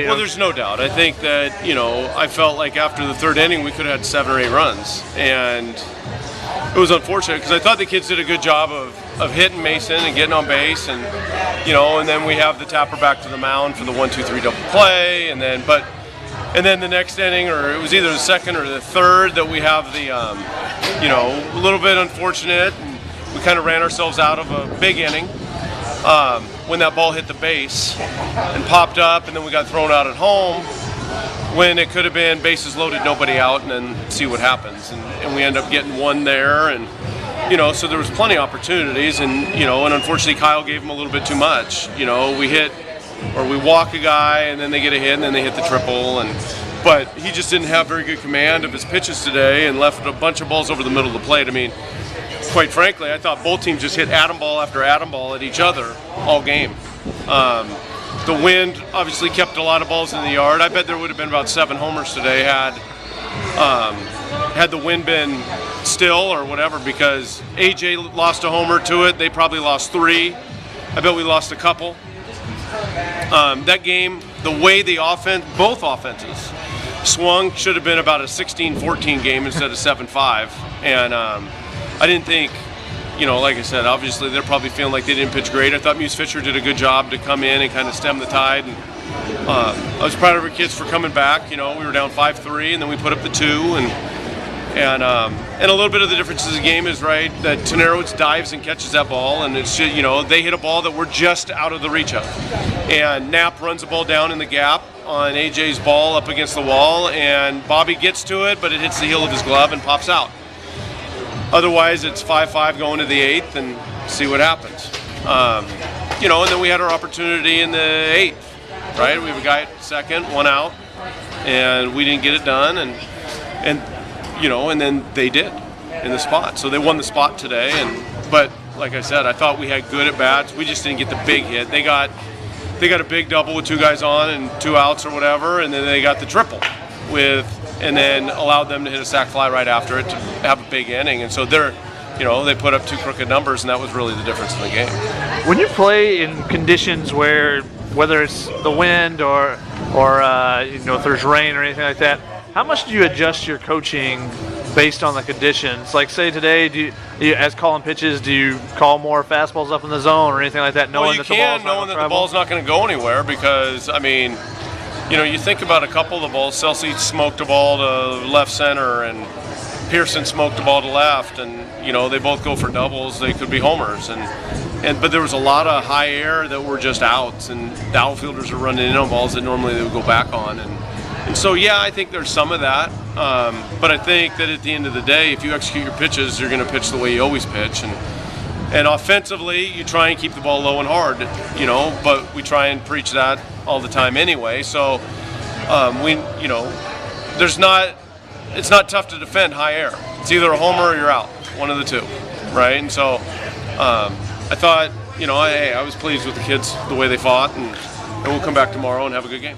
Well, there's no doubt. I think that, I felt like after the third inning we could have had 7 or 8 runs, and it was unfortunate because I thought the kids did a good job of hitting Mason and getting on base, and and then we have the tapper back to the mound for the 1-2-3 double play, and then the next inning, or it was either the second or the third, that we have the a little bit unfortunate, and we kind of ran ourselves out of a big inning when that ball hit the base and popped up, and then we got thrown out at home when it could have been bases loaded, nobody out, and then see what happens. And we end up getting one there, and so there was plenty of opportunities, and and unfortunately Kyle gave them a little bit too much. We hit, or we walk a guy, and then they get a hit, and then they hit the triple, but he just didn't have very good command of his pitches today, and left a bunch of balls over the middle of the plate. I mean, quite frankly, I thought both teams just hit atom ball after atom ball at each other all game. The wind obviously kept a lot of balls in the yard. I bet there would have been about 7 homers today had the wind been still or whatever, because AJ lost a homer to it. They probably lost 3. I bet we lost a couple. That game, the way both offenses swung, should have been about a 16-14 game instead of 7-5. And I didn't think, like I said, obviously they're probably feeling like they didn't pitch great. I thought Muse Fisher did a good job to come in and kind of stem the tide. And I was proud of our kids for coming back. We were down 5-3, and then we put up the 2. And a little bit of the difference in the game is, right, that Tenero dives and catches that ball, and it's just, they hit a ball that we're just out of the reach of. And Knapp runs the ball down in the gap on AJ's ball up against the wall, and Bobby gets to it, but it hits the heel of his glove and pops out. Otherwise, it's 5-5 going to the 8th, and see what happens. And then we had our opportunity in the 8th, right? We have a guy at second, 1 out, and we didn't get it done, and then they did in the spot. So they won the spot today, but like I said, I thought we had good at bats. We just didn't get the big hit. They got a big double with 2 guys on and 2 outs or whatever, and then they got the triple and then allowed them to hit a sac fly right after it to have a big inning. And so they put up 2 crooked numbers, and that was really the difference in the game. When you play in conditions whether it's the wind or if there's rain or anything like that, how much do you adjust your coaching based on the conditions? Like, say today, as calling pitches, do you call more fastballs up in the zone or anything like that, knowing that the ball's not going to go anywhere? Because, I mean, you think about a couple of the balls. Celsi smoked a ball to left center, and Pearson smoked a ball to left, and they both go for doubles. They could be homers, but there was a lot of high air that were just outs, and the outfielders are running in on balls that normally they would go back on, and so yeah, I think there's some of that. But I think that at the end of the day, if you execute your pitches, you're going to pitch the way you always pitch, and offensively, you try and keep the ball low and hard, but we try and preach that all the time anyway. So it's not tough to defend high air. It's either a homer or you're out, one of the 2, right? And so I thought, I was pleased with the kids, the way they fought, and we'll come back tomorrow and have a good game.